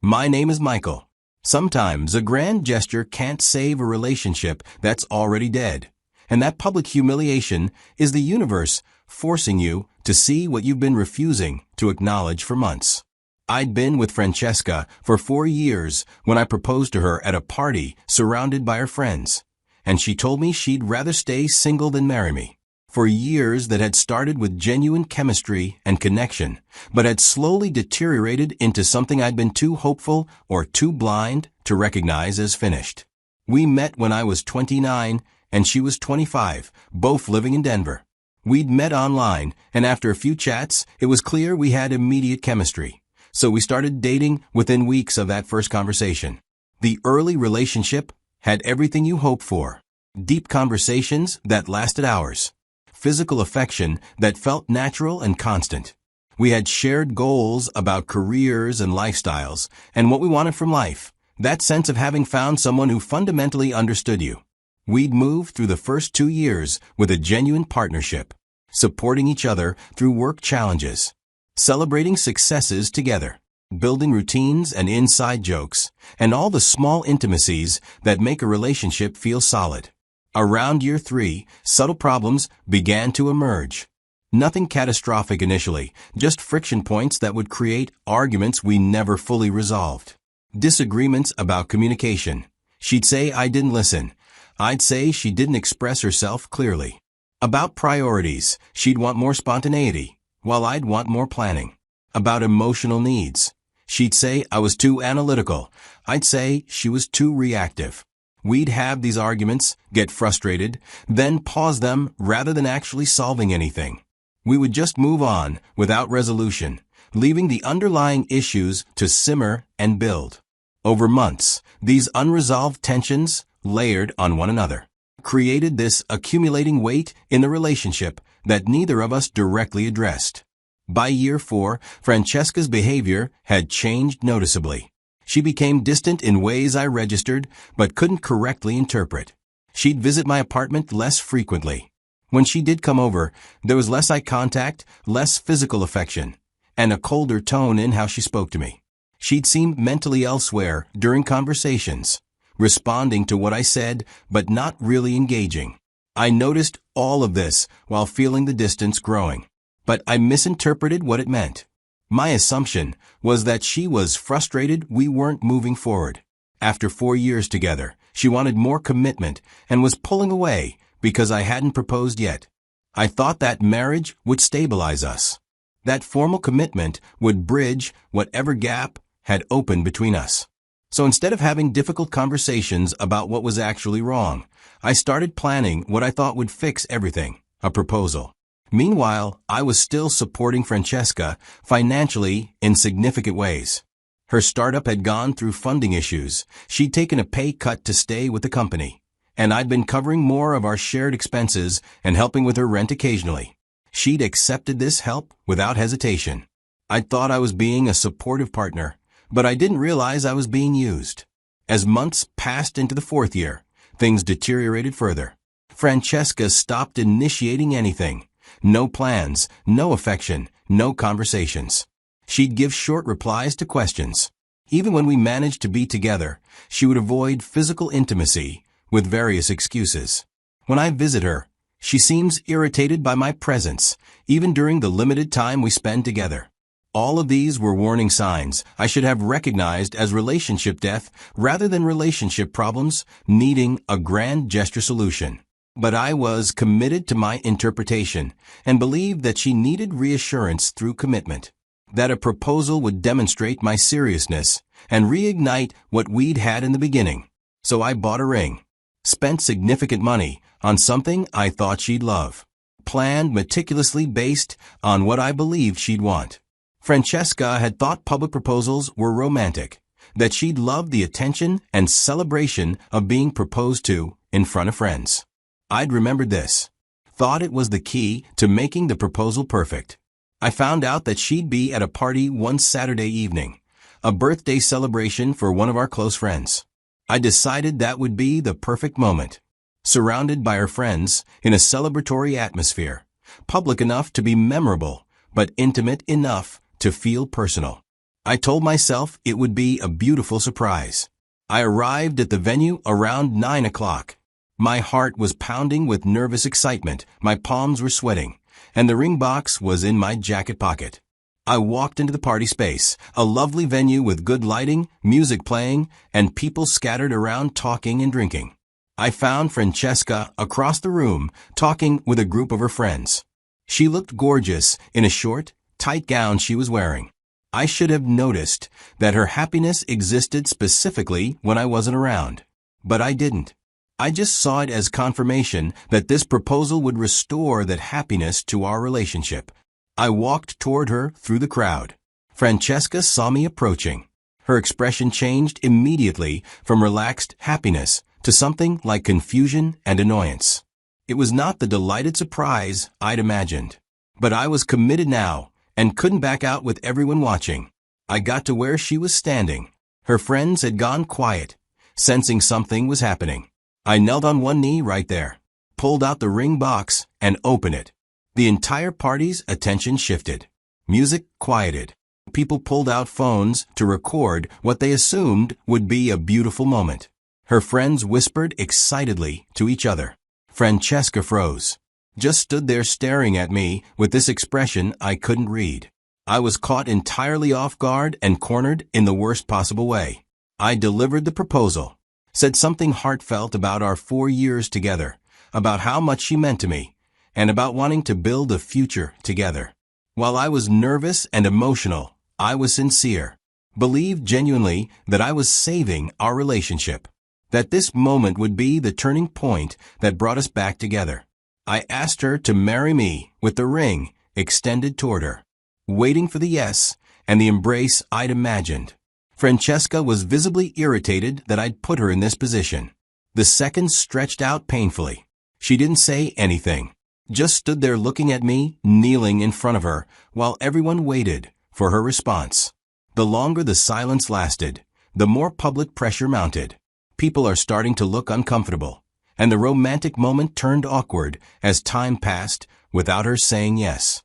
My name is Michael. Sometimes a grand gesture can't save a relationship that's already dead. And that public humiliation is the universe forcing you to see what you've been refusing to acknowledge for months. I'd been with Francesca for 4 years when I proposed to her at a party surrounded by her friends, and she told me she'd rather stay single than marry me. For years that had started with genuine chemistry and connection, but had slowly deteriorated into something I'd been too hopeful or too blind to recognize as finished. We met when I was 29 and she was 25, both living in Denver. We'd met online, and after a few chats, it was clear we had immediate chemistry. So we started dating within weeks of that first conversation. The early relationship had everything you hope for. Deep conversations that lasted hours. Physical affection that felt natural and constant. We had shared goals about careers and lifestyles and what we wanted from life. That sense of having found someone who fundamentally understood you. We'd moved through the first 2 years with a genuine partnership, supporting each other through work challenges, celebrating successes together, building routines and inside jokes, and all the small intimacies that make a relationship feel solid. Around year 3, subtle problems began to emerge. Nothing catastrophic initially, just friction points that would create arguments we never fully resolved. Disagreements about communication. She'd say I didn't listen. I'd say she didn't express herself clearly. About priorities, she'd want more spontaneity, while I'd want more planning. About emotional needs, she'd say I was too analytical. I'd say she was too reactive. We'd have these arguments, get frustrated, then pause them rather than actually solving anything. We would just move on without resolution, leaving the underlying issues to simmer and build. Over months, these unresolved tensions, layered on one another, created this accumulating weight in the relationship that neither of us directly addressed. By year 4, Francesca's behavior had changed noticeably. She became distant in ways I registered but couldn't correctly interpret. She'd visit my apartment less frequently. When she did come over, there was less eye contact, less physical affection, and a colder tone in how she spoke to me. She'd seem mentally elsewhere during conversations, responding to what I said but not really engaging. I noticed all of this while feeling the distance growing, but I misinterpreted what it meant. My assumption was that she was frustrated we weren't moving forward. After 4 years together, she wanted more commitment and was pulling away because I hadn't proposed yet. I thought that marriage would stabilize us. That formal commitment would bridge whatever gap had opened between us. So instead of having difficult conversations about what was actually wrong, I started planning what I thought would fix everything, a proposal. Meanwhile, I was still supporting Francesca financially in significant ways. Her startup had gone through funding issues. She'd taken a pay cut to stay with the company, and I'd been covering more of our shared expenses and helping with her rent occasionally. She'd accepted this help without hesitation. I thought I was being a supportive partner, but I didn't realize I was being used. As months passed into the 4th year, things deteriorated further. Francesca stopped initiating anything. No plans, no affection, no conversations. She'd give short replies to questions. Even when we managed to be together, she would avoid physical intimacy with various excuses. When I visit her, she seems irritated by my presence, even during the limited time we spend together. All of these were warning signs I should have recognized as relationship death rather than relationship problems needing a grand gesture solution. But I was committed to my interpretation and believed that she needed reassurance through commitment, that a proposal would demonstrate my seriousness and reignite what we'd had in the beginning. So I bought a ring, spent significant money on something I thought she'd love, planned meticulously based on what I believed she'd want. Francesca had thought public proposals were romantic, that she'd love the attention and celebration of being proposed to in front of friends. I'd remembered this, thought it was the key to making the proposal perfect. I found out that she'd be at a party one Saturday evening, a birthday celebration for one of our close friends. I decided that would be the perfect moment. Surrounded by her friends, in a celebratory atmosphere, public enough to be memorable, but intimate enough to feel personal. I told myself it would be a beautiful surprise. I arrived at the venue around 9 o'clock. My heart was pounding with nervous excitement, my palms were sweating, and the ring box was in my jacket pocket. I walked into the party space, a lovely venue with good lighting, music playing, and people scattered around talking and drinking. I found Francesca across the room, talking with a group of her friends. She looked gorgeous in a short, tight gown she was wearing. I should have noticed that her happiness existed specifically when I wasn't around. But I didn't. I just saw it as confirmation that this proposal would restore that happiness to our relationship. I walked toward her through the crowd. Francesca saw me approaching. Her expression changed immediately from relaxed happiness to something like confusion and annoyance. It was not the delighted surprise I'd imagined. But I was committed now and couldn't back out with everyone watching. I got to where she was standing. Her friends had gone quiet, sensing something was happening. I knelt on one knee right there, pulled out the ring box, and opened it. The entire party's attention shifted. Music quieted. People pulled out phones to record what they assumed would be a beautiful moment. Her friends whispered excitedly to each other. Francesca froze. Just stood there staring at me with this expression I couldn't read. I was caught entirely off guard and cornered in the worst possible way. I delivered the proposal, said something heartfelt about our 4 years together, about how much she meant to me, and about wanting to build a future together. While I was nervous and emotional, I was sincere, believed genuinely that I was saving our relationship, that this moment would be the turning point that brought us back together. I asked her to marry me with the ring extended toward her, waiting for the yes and the embrace I'd imagined. Francesca was visibly irritated that I'd put her in this position. The seconds stretched out painfully. She didn't say anything, just stood there looking at me, kneeling in front of her, while everyone waited for her response. The longer the silence lasted, the more public pressure mounted. People are starting to look uncomfortable, and the romantic moment turned awkward as time passed without her saying yes.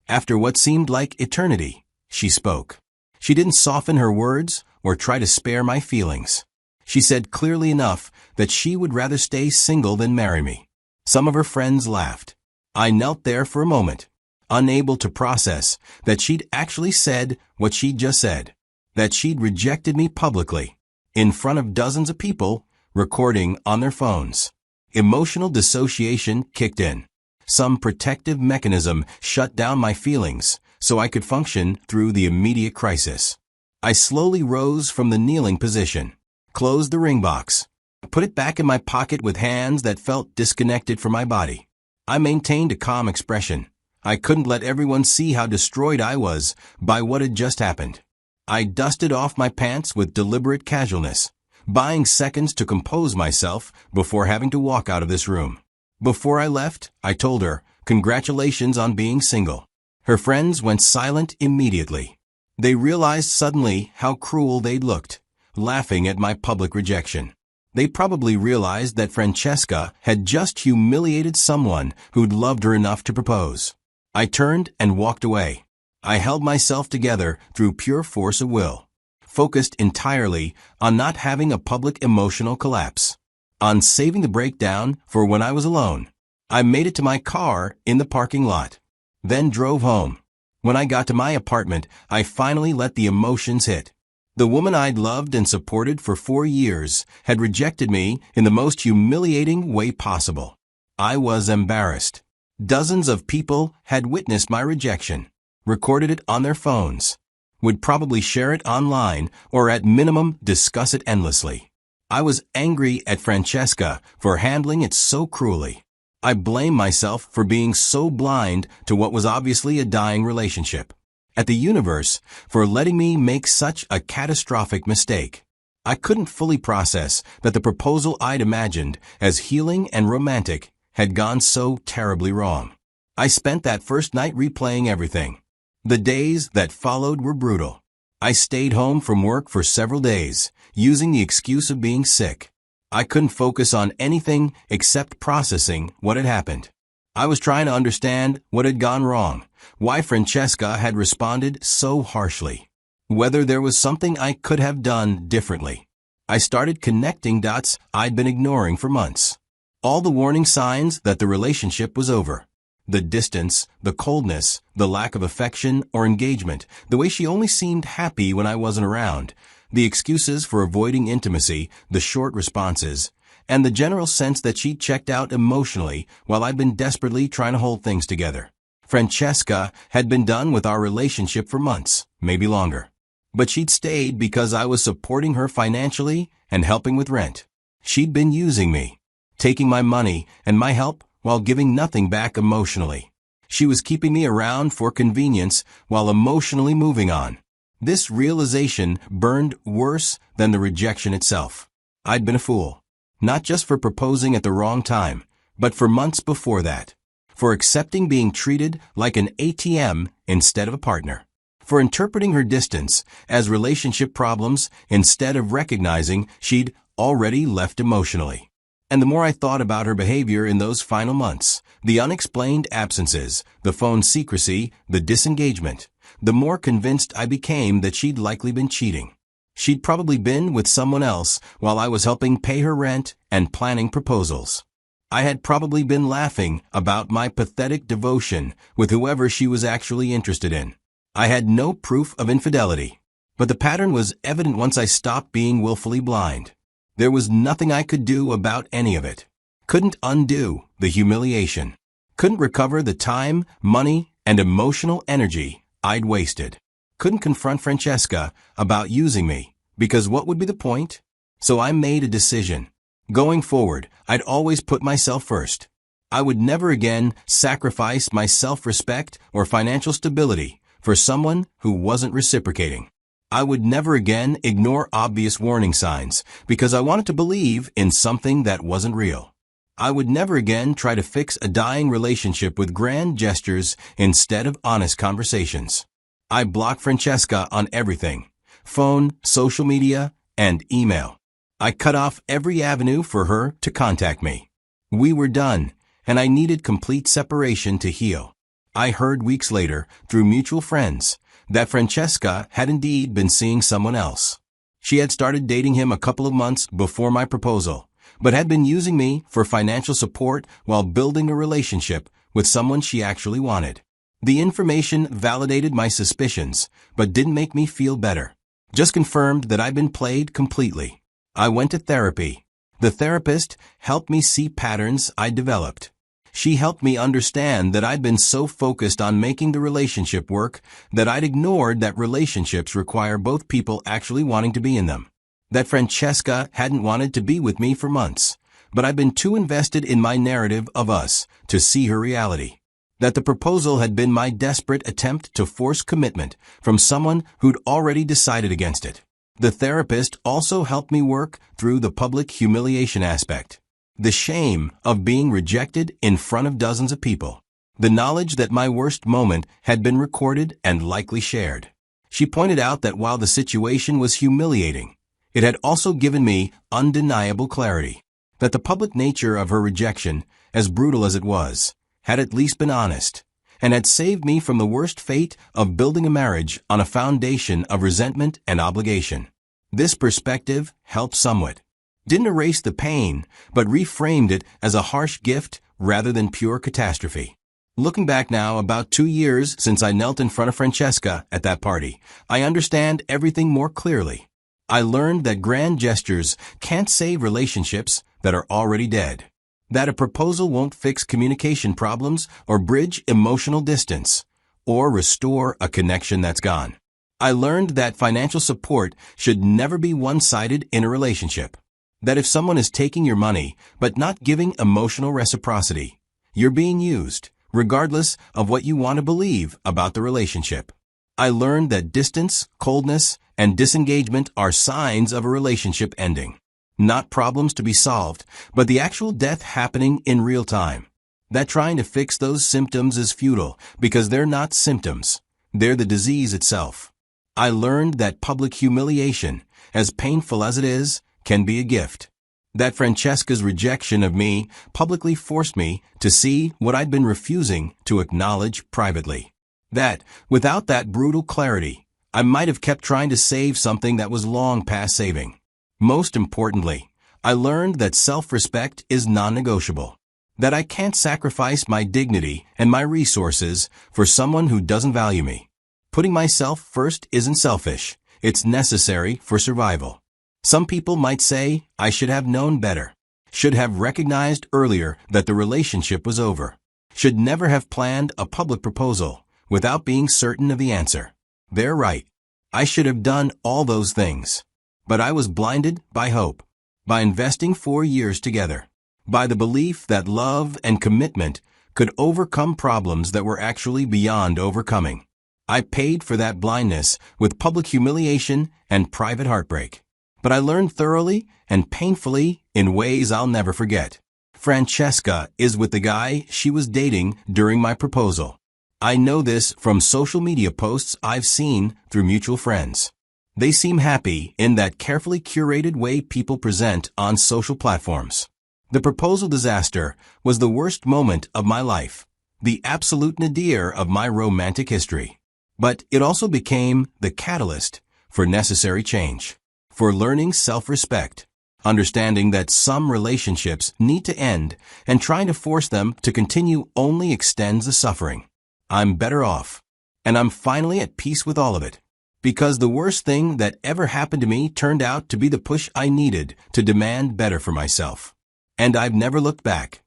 After what seemed like eternity, she spoke. She didn't soften her words or try to spare my feelings. She said clearly enough that she would rather stay single than marry me. Some of her friends laughed. I knelt there for a moment, unable to process that she'd actually said what she'd just said, that she'd rejected me publicly, in front of dozens of people, recording on their phones. Emotional dissociation kicked in. Some protective mechanism shut down my feelings so I could function through the immediate crisis. I slowly rose from the kneeling position, closed the ring box, put it back in my pocket with hands that felt disconnected from my body. I maintained a calm expression. I couldn't let everyone see how destroyed I was by what had just happened. I dusted off my pants with deliberate casualness, buying seconds to compose myself before having to walk out of this room. Before I left, I told her, "Congratulations on being single." Her friends went silent immediately. They realized suddenly how cruel they'd looked, laughing at my public rejection. They probably realized that Francesca had just humiliated someone who'd loved her enough to propose. I turned and walked away. I held myself together through pure force of will, focused entirely on not having a public emotional collapse, on saving the breakdown for when I was alone. I made it to my car in the parking lot, then drove home. When I got to my apartment, I finally let the emotions hit. The woman I'd loved and supported for 4 years had rejected me in the most humiliating way possible. I was embarrassed. Dozens of people had witnessed my rejection, recorded it on their phones, would probably share it online or at minimum discuss it endlessly. I was angry at Francesca for handling it so cruelly. I blamed myself for being so blind to what was obviously a dying relationship, at the universe for letting me make such a catastrophic mistake. I couldn't fully process that the proposal I'd imagined as healing and romantic had gone so terribly wrong. I spent that first night replaying everything. The days that followed were brutal. I stayed home from work for several days, using the excuse of being sick. I couldn't focus on anything except processing what had happened. I was trying to understand what had gone wrong, why Francesca had responded so harshly. whether there was something I could have done differently. I started connecting dots I'd been ignoring for months. All the warning signs that the relationship was over. The distance, the coldness, the lack of affection or engagement, the way she only seemed happy when I wasn't around, the excuses for avoiding intimacy, the short responses, and the general sense that she'd checked out emotionally while I'd been desperately trying to hold things together. Francesca had been done with our relationship for months, maybe longer. But she'd stayed because I was supporting her financially and helping with rent. She'd been using me, taking my money and my help while giving nothing back emotionally. She was keeping me around for convenience while emotionally moving on. This realization burned worse than the rejection itself. I'd been a fool. Not just for proposing at the wrong time, but for months before that. For accepting being treated like an ATM instead of a partner. For interpreting her distance as relationship problems instead of recognizing she'd already left emotionally. And the more I thought about her behavior in those final months, the unexplained absences, the phone secrecy, the disengagement, the more convinced I became that she'd likely been cheating. She'd probably been with someone else while I was helping pay her rent and planning proposals. I had probably been laughing about my pathetic devotion with whoever she was actually interested in. I had no proof of infidelity, but the pattern was evident once I stopped being willfully blind. There was nothing I could do about any of it. Couldn't undo the humiliation. Couldn't recover the time, money, and emotional energy I'd wasted. Couldn't confront Francesca about using me, because what would be the point? So I made a decision. Going forward, I'd always put myself first. I would never again sacrifice my self-respect or financial stability for someone who wasn't reciprocating. I would never again ignore obvious warning signs because I wanted to believe in something that wasn't real. I would never again try to fix a dying relationship with grand gestures instead of honest conversations. I blocked Francesca on everything: phone, social media, and email. I cut off every avenue for her to contact me. We were done, and I needed complete separation to heal. I heard weeks later, through mutual friends, that Francesca had indeed been seeing someone else. She had started dating him a couple of months before my proposal, but had been using me for financial support while building a relationship with someone she actually wanted. The information validated my suspicions, but didn't make me feel better. Just confirmed that I'd been played completely. I went to therapy. The therapist helped me see patterns I'd developed. She helped me understand that I'd been so focused on making the relationship work that I'd ignored that relationships require both people actually wanting to be in them. That Francesca hadn't wanted to be with me for months, but I'd been too invested in my narrative of us to see her reality. That the proposal had been my desperate attempt to force commitment from someone who'd already decided against it. The therapist also helped me work through the public humiliation aspect. The shame of being rejected in front of dozens of people. The knowledge that my worst moment had been recorded and likely shared. She pointed out that while the situation was humiliating, it had also given me undeniable clarity. That the public nature of her rejection, as brutal as it was, had at least been honest, and had saved me from the worst fate of building a marriage on a foundation of resentment and obligation. This perspective helped somewhat. Didn't erase the pain, but reframed it as a harsh gift rather than pure catastrophe. Looking back now, about 2 years since I knelt in front of Francesca at that party, I understand everything more clearly. I learned that grand gestures can't save relationships that are already dead. That a proposal won't fix communication problems or bridge emotional distance, or restore a connection that's gone. I learned that financial support should never be one-sided in a relationship. That if someone is taking your money but not giving emotional reciprocity, you're being used, regardless of what you want to believe about the relationship. I learned that distance, coldness, and disengagement are signs of a relationship ending. Not problems to be solved, but the actual death happening in real time. That trying to fix those symptoms is futile because they're not symptoms. They're the disease itself. I learned that public humiliation, as painful as it is, can be a gift. That Francesca's rejection of me publicly forced me to see what I'd been refusing to acknowledge privately. That, without that brutal clarity, I might have kept trying to save something that was long past saving. Most importantly, I learned that self-respect is non-negotiable. That I can't sacrifice my dignity and my resources for someone who doesn't value me. Putting myself first isn't selfish. It's necessary for survival. Some people might say I should have known better. Should have recognized earlier that the relationship was over. Should never have planned a public proposal without being certain of the answer. They're right. I should have done all those things. But I was blinded by hope. By investing 4 years together. By the belief that love and commitment could overcome problems that were actually beyond overcoming. I paid for that blindness with public humiliation and private heartbreak. But I learned thoroughly and painfully in ways I'll never forget. Francesca is with the guy she was dating during my proposal. I know this from social media posts I've seen through mutual friends. They seem happy in that carefully curated way people present on social platforms. The proposal disaster was the worst moment of my life, the absolute nadir of my romantic history. But it also became the catalyst for necessary change, for learning self-respect, understanding that some relationships need to end and trying to force them to continue only extends the suffering. I'm better off, and I'm finally at peace with all of it. Because the worst thing that ever happened to me turned out to be the push I needed to demand better for myself. And I've never looked back.